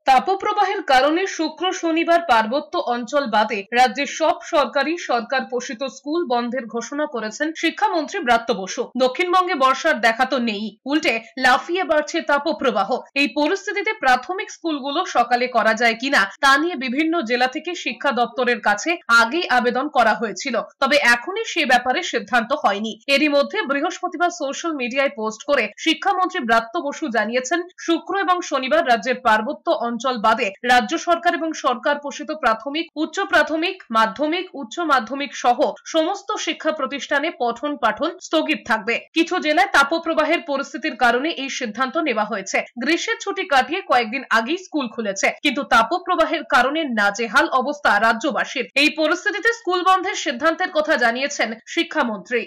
তাপপ্রবাহের কারণে শুক্র শনিবার পার্বত্য অঞ্চল বাদে রাজ্যের সব সরকার পোষিত স্কুল বন্ধের ঘোষণা করেছেন শিক্ষামন্ত্রী ব্রাত্য বসু। দক্ষিণবঙ্গে বর্ষার দেখা তো নেই, উল্টে লাফিয়ে বাড়ছে তাপপ্রবাহ। এই পরিস্থিতিতে প্রাথমিক স্কুলগুলো সকালে করা যায় কিনা তা নিয়ে বিভিন্ন জেলা থেকে শিক্ষা দপ্তরের কাছে আগেই আবেদন করা হয়েছিল, তবে এখনই সে ব্যাপারে সিদ্ধান্ত হয়নি। এরই মধ্যে বৃহস্পতিবার সোশ্যাল মিডিয়ায় পোস্ট করে শিক্ষামন্ত্রী ব্রাত্য বসু জানিয়েছেন, শুক্র এবং শনিবার রাজ্যের পার্বত্য অঞ্চল বাদে রাজ্য সরকার এবং সরকার পোষিত প্রাথমিক, উচ্চ প্রাথমিক, মাধ্যমিক, উচ্চ মাধ্যমিক সহ সমস্ত শিক্ষা প্রতিষ্ঠানে পঠন পাঠন স্থগিত থাকবে। কিছু জেলায় তাপপ্রবাহের পরিস্থিতির কারণে এই সিদ্ধান্ত নেওয়া হয়েছে। গ্রীষ্মের ছুটি কাটিয়ে কয়েকদিন আগেই স্কুল খুলেছে, কিন্তু তাপপ্রবাহের কারণে নাজেহাল অবস্থা রাজ্যবাসীর। এই পরিস্থিতিতে স্কুল বন্ধের সিদ্ধান্তের কথা জানিয়েছেন শিক্ষামন্ত্রী।